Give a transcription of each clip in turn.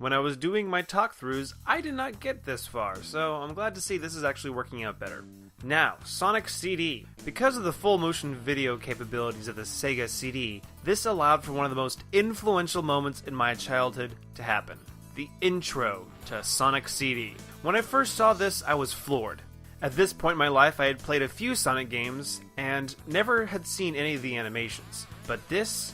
When I was doing my talk-throughs, I did not get this far, so I'm glad to see this is actually working out better. Now, Sonic CD. Because of the full motion video capabilities of the Sega CD, this allowed for one of the most influential moments in my childhood to happen. The intro to Sonic CD. When I first saw this, I was floored. At this point in my life, I had played a few Sonic games, and never had seen any of the animations. But this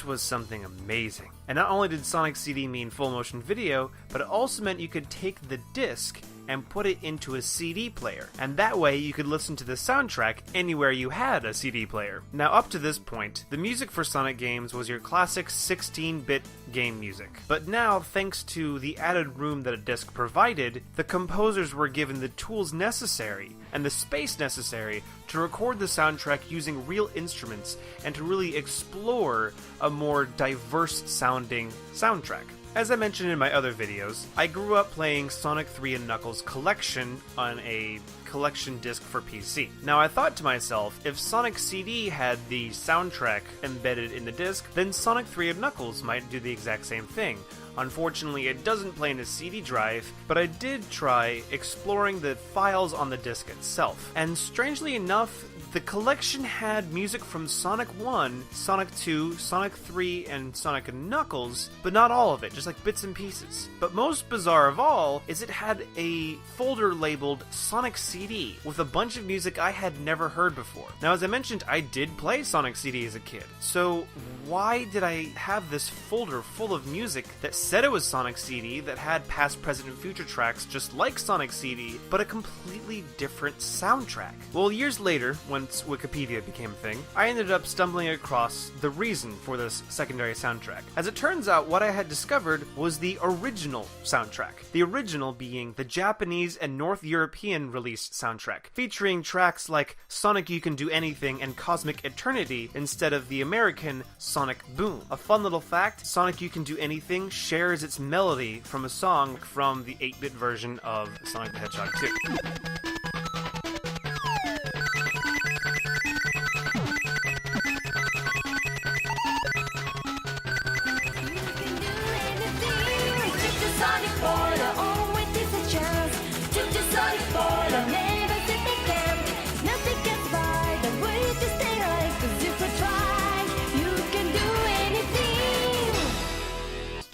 was something amazing. And not only did Sonic CD mean full motion video, but it also meant you could take the disc and put it into a CD player, and that way you could listen to the soundtrack anywhere you had a CD player. Now up to this point, the music for Sonic games was your classic 16-bit game music. But now, thanks to the added room that a disc provided, the composers were given the tools necessary and the space necessary to record the soundtrack using real instruments and to really explore a more diverse sounding soundtrack. As I mentioned in my other videos, I grew up playing Sonic 3 and Knuckles Collection on a collection disc for PC. Now I thought to myself, if Sonic CD had the soundtrack embedded in the disc, then Sonic 3 and Knuckles might do the exact same thing. Unfortunately, it doesn't play in a CD drive, but I did try exploring the files on the disc itself. And strangely enough, the collection had music from Sonic 1, Sonic 2, Sonic 3, and Sonic & Knuckles, but not all of it, just like bits and pieces. But most bizarre of all is it had a folder labeled Sonic CD with a bunch of music I had never heard before. Now, as I mentioned, I did play Sonic CD as a kid, so why did I have this folder full of music that said it was Sonic CD, that had past, present, and future tracks just like Sonic CD, but a completely different soundtrack? Well, years later, when Wikipedia became a thing, I ended up stumbling across the reason for this secondary soundtrack. As it turns out, what I had discovered was the original soundtrack. The original being the Japanese and North European released soundtrack, featuring tracks like Sonic You Can Do Anything and Cosmic Eternity instead of the American Sonic Boom. A fun little fact, Sonic You Can Do Anything shares its melody from a song from the 8-bit version of Sonic the Hedgehog 2.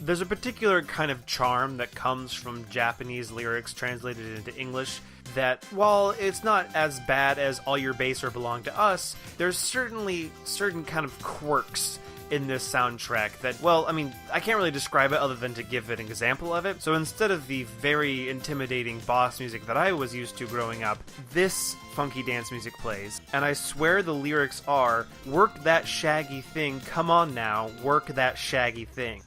There's a particular kind of charm that comes from Japanese lyrics translated into English that, while it's not as bad as All Your Bass or Belong to Us, there's certainly certain kind of quirks in this soundtrack that, well, I mean, I can't really describe it other than to give an example of it. So instead of the very intimidating boss music that I was used to growing up, this funky dance music plays, and I swear the lyrics are, "Work that shaggy thing, come on now, work that shaggy thing."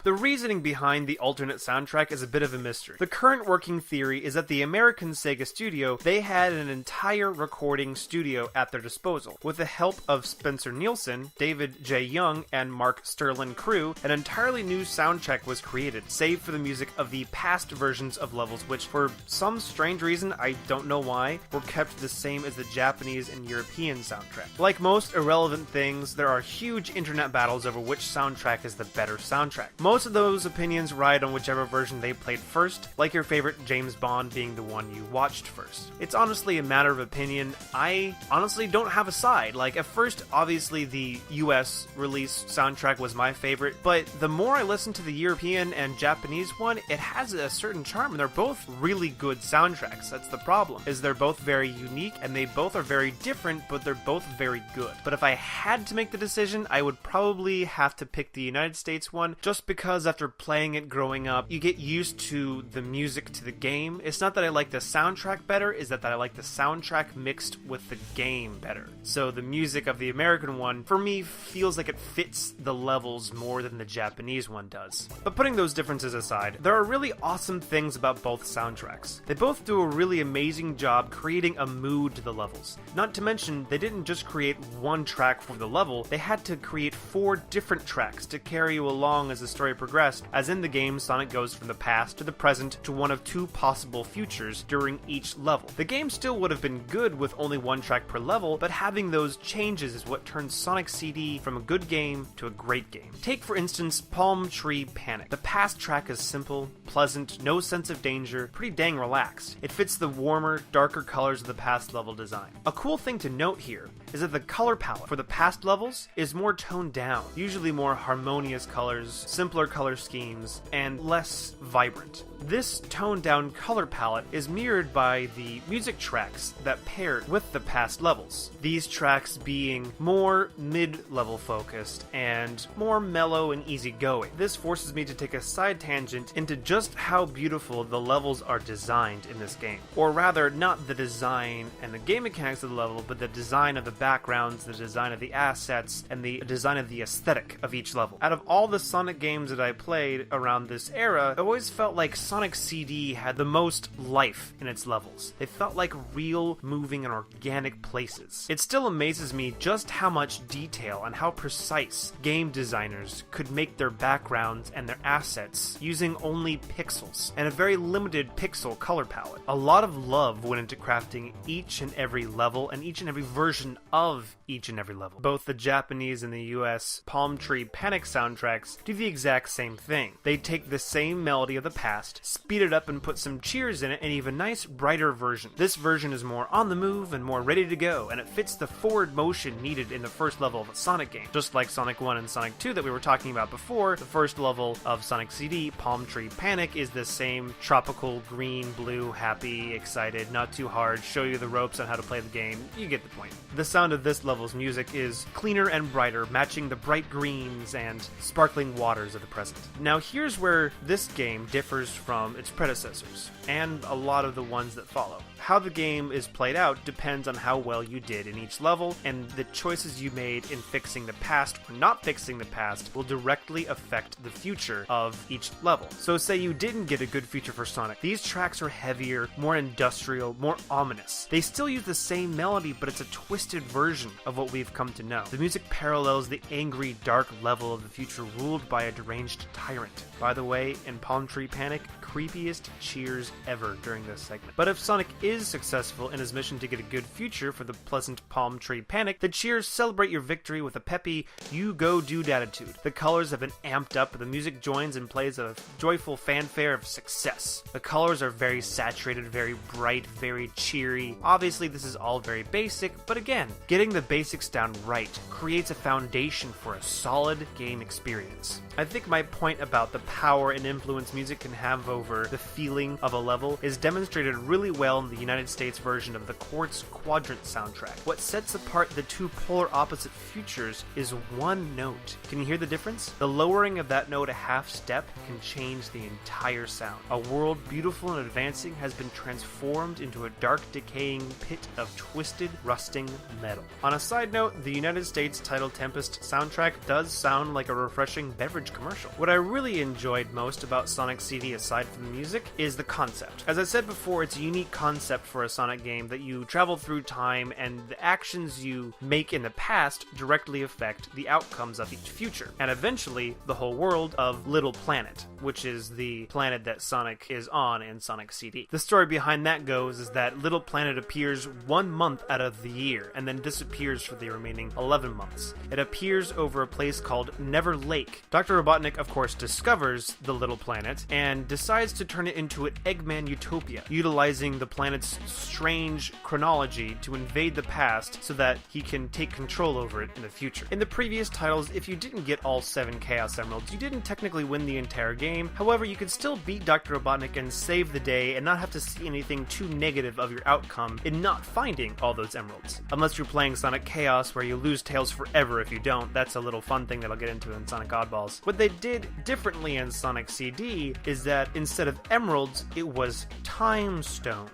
The reasoning behind the alternate soundtrack is a bit of a mystery. The current working theory is that the American Sega studio, they had an entire recording studio at their disposal. With the help of Spencer Nielsen, David J. Young, and Mark Sterling crew, an entirely new soundtrack was created, save for the music of the past versions of levels, which for some strange reason, I don't know why, were kept the same as the Japanese and European soundtrack. Like most irrelevant things, there are huge internet battles over which soundtrack is the better soundtrack. Most of those opinions ride on whichever version they played first, like your favorite James Bond being the one you watched first. It's honestly a matter of opinion. I honestly don't have a side. Like, at first, obviously the US release soundtrack was my favorite, but the more I listen to the European and Japanese one, it has a certain charm, and they're both really good soundtracks. That's the problem, is they're both very unique, and they both are very different, but they're both very good. But if I had to make the decision, I would probably have to pick the United States one, just because after playing it growing up, you get used to the music to the game. It's not that I like the soundtrack better, is that I like the soundtrack mixed with the game better. So the music of the American one, for me, feels like it fits the levels more than the Japanese one does. But putting those differences aside, there are really awesome things about both soundtracks. They both do a really amazing job creating a mood to the levels. Not to mention, they didn't just create one track for the level, they had to create 4 different tracks to carry you along as the story story progressed, as in the game, Sonic goes from the past to the present to one of two possible futures during each level. The game still would have been good with only one track per level, but having those changes is what turns Sonic CD from a good game to a great game. Take for instance Palm Tree Panic. The past track is simple, pleasant, no sense of danger, pretty dang relaxed. It fits the warmer, darker colors of the past level design. A cool thing to note here is that the color palette for the past levels is more toned down, usually more harmonious colors, simpler color schemes, and less vibrant. This toned down color palette is mirrored by the music tracks that paired with the past levels. These tracks being more mid-level focused and more mellow and easygoing. This forces me to take a side tangent into just how beautiful the levels are designed in this game. Or rather, not the design and the game mechanics of the level, but the design of the backgrounds, the design of the assets, and the design of the aesthetic of each level. Out of all the Sonic games that I played around this era, I always felt like Sonic CD had the most life in its levels. They felt like real, moving, and organic places. It still amazes me just how much detail and how precise game designers could make their backgrounds and their assets using only pixels and a very limited pixel color palette. A lot of love went into crafting each and every level and each and every version of each and every level. Both the Japanese and the US Palm Tree Panic soundtracks do the exact same thing. They take the same melody of the past, speed it up and put some cheers in it, and even a nice brighter version. This version is more on the move and more ready to go, and it fits the forward motion needed in the first level of a Sonic game. Just like Sonic 1 and Sonic 2 that we were talking about before, the first level of Sonic CD, Palm Tree Panic, is the same tropical, green, blue, happy, excited, not too hard, show you the ropes on how to play the game. You get the point. The sound of this level's music is cleaner and brighter, matching the bright greens and sparkling waters of the present. Now here's where this game differs from its predecessors, and a lot of the ones that follow. How the game is played out depends on how well you did in each level, and the choices you made in fixing the past or not fixing the past will directly affect the future of each level. So say you didn't get a good feature for Sonic. These tracks are heavier, more industrial, more ominous. They still use the same melody, but it's a twisted version of what we've come to know. The music parallels the angry, dark level of the future ruled by a deranged tyrant. By the way, in Palm Tree Panic, creepiest cheers ever during this segment. But if Sonic is successful in his mission to get a good future for the pleasant Palm Tree Panic, the cheers celebrate your victory with a peppy, you go dude attitude. The colors have been amped up, the music joins and plays a joyful fanfare of success. The colors are very saturated, very bright, very cheery. Obviously this is all very basic, but again, getting the basics down right creates a foundation for a solid game experience. I think my point about the power and influence music can have over the feeling of a level is demonstrated really well in the United States version of the Quartz Quadrant soundtrack. What sets apart the two polar opposite futures is one note. Can you hear the difference? The lowering of that note a half step can change the entire sound. A world beautiful and advancing has been transformed into a dark, decaying pit of twisted, rusting metal. On a side note, the United States Tidal Tempest soundtrack does sound like a refreshing beverage commercial. What I really enjoyed most about Sonic CD, aside from the music, is the concept. As I said before, it's a unique concept for a Sonic game that you travel through time and the actions you make in the past directly affect the outcomes of each future, and eventually the whole world of Little Planet, which is the planet that Sonic is on in Sonic CD. The story behind that goes is that Little Planet appears 1 month out of the year and then disappears for the remaining 11 months. It appears over a place called Never Lake. Dr. Robotnik, of course, discovers the Little Planet and decides to turn it into an Eggman utopia, utilizing the planet's strange chronology to invade the past so that he can take control over it in the future. In the previous titles, if you didn't get all 7 Chaos Emeralds, you didn't technically win the entire game. However, you could still beat Dr. Robotnik and save the day and not have to see anything too negative of your outcome in not finding all those emeralds. Unless you're playing Sonic Chaos, where you lose Tails forever if you don't. That's a little fun thing that I'll get into in Sonic Oddballs. What they did differently in Sonic CD is that instead of emeralds, it was time stones.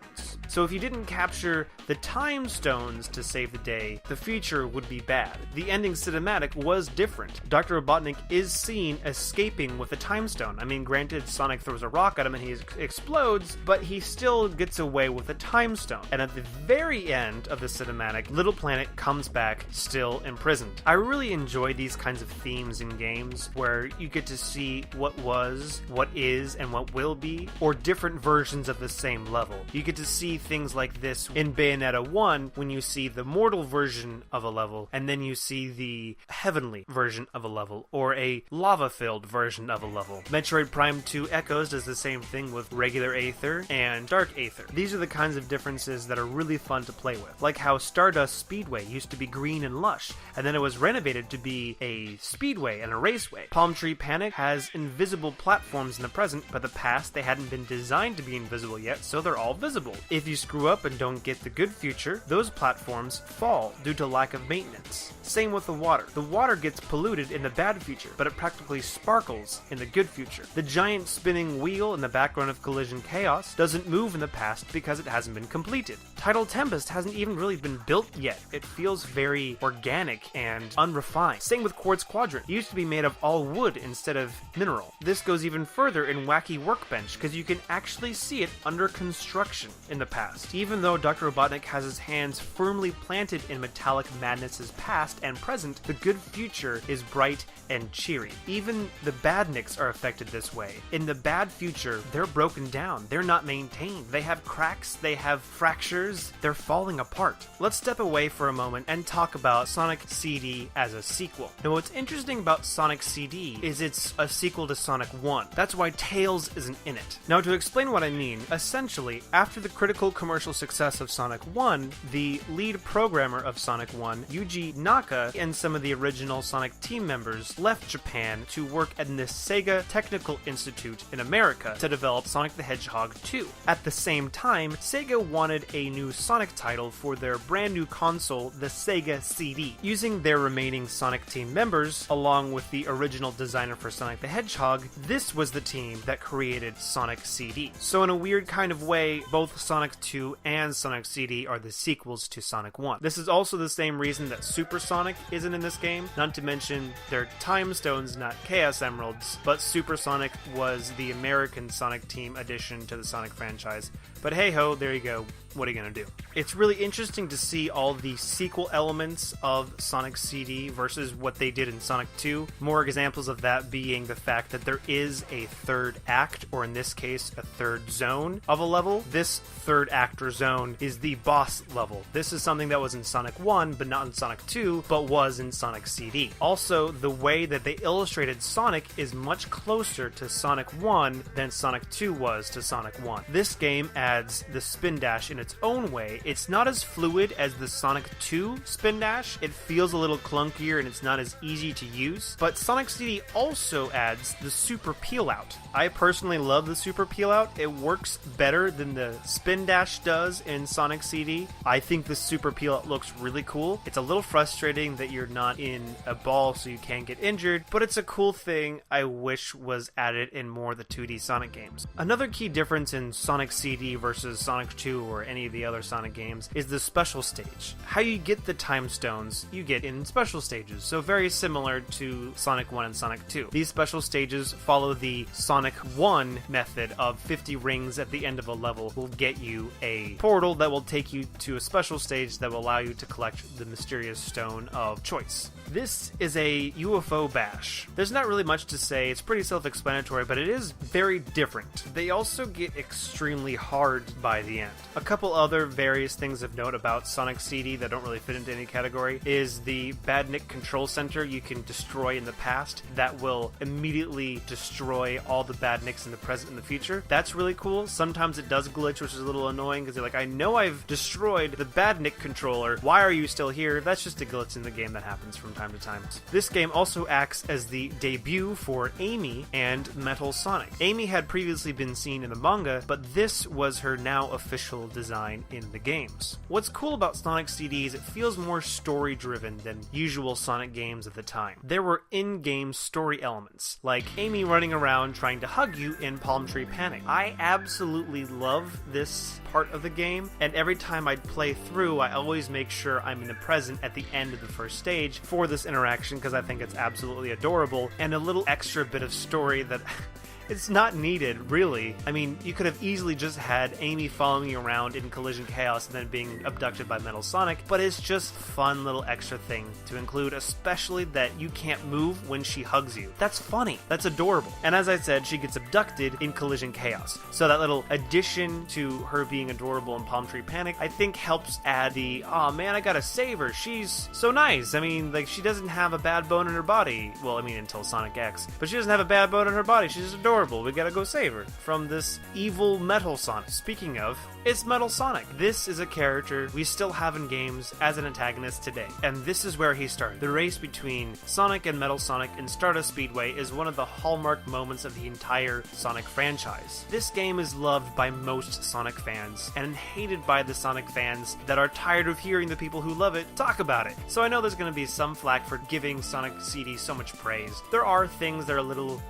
So if you didn't capture the time stones to save the day, the future would be bad. The ending cinematic was different. Dr. Robotnik is seen escaping with a time stone. I mean, granted, Sonic throws a rock at him and he explodes, but he still gets away with a time stone. And at the very end of the cinematic, Little Planet comes back still imprisoned. I really enjoy these kinds of themes in games where you get to see what was, what is, and what will be, or different versions of the same level. You get to see things like this in Bayonetta 1 when you see the mortal version of a level, and then you see the heavenly version of a level, or a lava-filled version of a level. Metroid Prime 2 Echoes does the same thing with regular Aether and Dark Aether. These are the kinds of differences that are really fun to play with. Like how Stardust Speedway used to be green and lush, and then it was renovated to be a speedway and a raceway. Palm Tree Panic has invisible platforms in the present, but the past they hadn't been designed to be invisible yet, so they're all visible. If you screw up and don't get the good future, those platforms fall due to lack of maintenance. Same with the water. The water gets polluted in the bad future, but it practically sparkles in the good future. The giant spinning wheel in the background of Collision Chaos doesn't move in the past because it hasn't been completed. Tidal Tempest hasn't even really been built yet. It feels very organic and unrefined. Same with Quartz Quadrant. It used to be made of all wood instead of mineral. This goes even further in Wacky Workbench because you can actually see it under construction in the past. Even though Dr. Robotnik has his hands firmly planted in Metallic Madness's past and present, the good future is bright and cheery. Even the badniks are affected this way. In the bad future, they're broken down. They're not maintained. They have cracks, they have fractures, they're falling apart. Let's step away for a moment and talk about Sonic CD as a sequel. Now, what's interesting about Sonic CD is it's a sequel to Sonic 1. That's why Tails isn't in it. Now, to explain what I mean, essentially, after the critical commercial success of Sonic 1, the lead programmer of Sonic 1, Yuji Naka, and some of the original Sonic team members left Japan to work at the Sega Technical Institute in America to develop Sonic the Hedgehog 2. At the same time, Sega wanted a new Sonic title for their brand new console, the Sega CD. Using their remaining Sonic team members, along with the original designer for Sonic the Hedgehog, this was the team that created Sonic CD. So in a weird kind of way, both Sonic 2 and Sonic CD are the sequels to Sonic 1. This is also the same reason that Super Sonic isn't in this game, not to mention they're Time Stones, not Chaos Emeralds, but Super Sonic was the American Sonic Team addition to the Sonic franchise. But hey ho, there you go. What are you gonna do? It's really interesting to see all the sequel elements of Sonic CD versus what they did in Sonic 2. More examples of that being the fact that there is a third act, or in this case, a third zone of a level. This third act or zone is the boss level. This is something that was in Sonic 1, but not in Sonic 2, but was in Sonic CD. Also, the way that they illustrated Sonic is much closer to Sonic 1 than Sonic 2 was to Sonic 1. This game adds the spin dash in its own way. It's not as fluid as the Sonic 2 spin dash. It feels a little clunkier and it's not as easy to use. But Sonic CD also adds the super peel out. I personally love the super peel out. It works better than the spin dash does in Sonic CD. I think the super peel out looks really cool. It's a little frustrating that you're not in a ball so you can't get injured, but it's a cool thing I wish was added in more of the 2D Sonic games. Another key difference in Sonic CD versus Sonic 2 or any of the other Sonic games is the special stage. How you get the time stones, you get in special stages, so very similar to Sonic 1 and Sonic 2. These special stages follow the Sonic 1 method of 50 rings at the end of a level will get you a portal that will take you to a special stage that will allow you to collect the mysterious stone of choice. This is a UFO bash. There's not really much to say, it's pretty self-explanatory, but it is very different. They also get extremely hard by the end. A couple other various things of note about Sonic CD that don't really fit into any category is the Badnik Control Center you can destroy in the past that will immediately destroy all the Badniks in the present and the future. That's really cool. Sometimes it does glitch, which is a little annoying because you're like, I know I've destroyed the Badnik controller. Why are you still here? That's just a glitch in the game that happens from time to time. This game also acts as the debut for Amy and Metal Sonic. Amy had previously been seen in the manga, but this was her now official design design in the games. What's cool about Sonic CD is it feels more story-driven than usual Sonic games at the time. There were in-game story elements, like Amy running around trying to hug you in Palm Tree Panic. I absolutely love this part of the game, and every time I'd play through, I always make sure I'm in the present at the end of the first stage for this interaction because I think it's absolutely adorable, and a little extra bit of story that it's not needed, really. I mean, you could have easily just had Amy following you around in Collision Chaos and then being abducted by Metal Sonic, but it's just fun little extra thing to include, especially that you can't move when she hugs you. That's funny. That's adorable. And as I said, she gets abducted in Collision Chaos. So that little addition to her being adorable in Palm Tree Panic, I think helps add the, oh man, I gotta save her. She's so nice. I mean, like, she doesn't have a bad bone in her body. Well, I mean, until Sonic X. But she doesn't have a bad bone in her body. She's just adorable. We gotta go save her from this evil Metal Sonic. Speaking of, it's Metal Sonic. This is a character we still have in games as an antagonist today, and this is where he started. The race between Sonic and Metal Sonic in Stardust Speedway is one of the hallmark moments of the entire Sonic franchise. This game is loved by most Sonic fans, and hated by the Sonic fans that are tired of hearing the people who love it talk about it. So I know there's gonna be some flack for giving Sonic CD so much praise. There are things that are a little,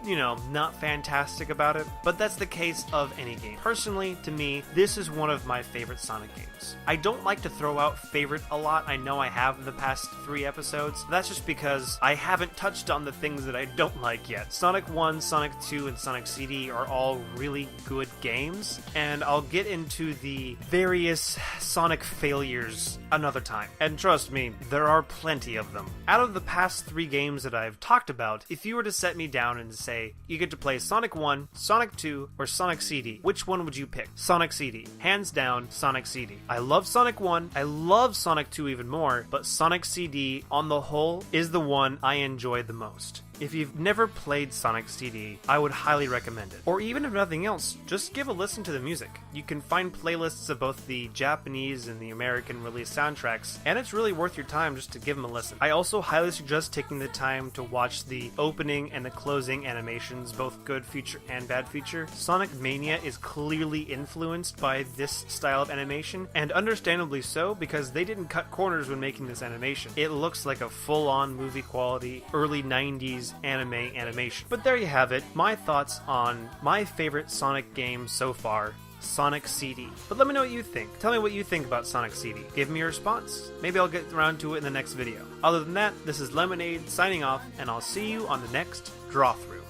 not fantastic about it, but that's the case of any game. Personally, to me, this is one of my favorite Sonic games. I don't like to throw out favorite a lot. I know I have in the past 3 episodes. That's just because I haven't touched on the things that I don't like yet. Sonic 1, Sonic 2, and Sonic CD are all really good games, and I'll get into the various Sonic failures another time. And trust me, there are plenty of them. Out of the past 3 games that I've talked about, if you were to set me down and say, you get to play Sonic 1, Sonic 2, or Sonic CD, which one would you pick? Sonic CD. Hands down, Sonic CD. I love Sonic 1, I love Sonic 2 even more, but Sonic CD, on the whole, is the one I enjoy the most. If you've never played Sonic CD, I would highly recommend it. Or even if nothing else, just give a listen to the music. You can find playlists of both the Japanese and the American release soundtracks, and it's really worth your time just to give them a listen. I also highly suggest taking the time to watch the opening and the closing animations, both good feature and bad feature. Sonic Mania is clearly influenced by this style of animation, and understandably so, because they didn't cut corners when making this animation. It looks like a full-on movie quality, early 90s anime animation. But there you have it, my thoughts on my favorite Sonic game so far, Sonic CD. But let me know what you think. Tell me what you think about Sonic CD. Give me your response. Maybe I'll get around to it in the next video. Other than that, this is Lemonade signing off, and I'll see you on the next Draw-Thru.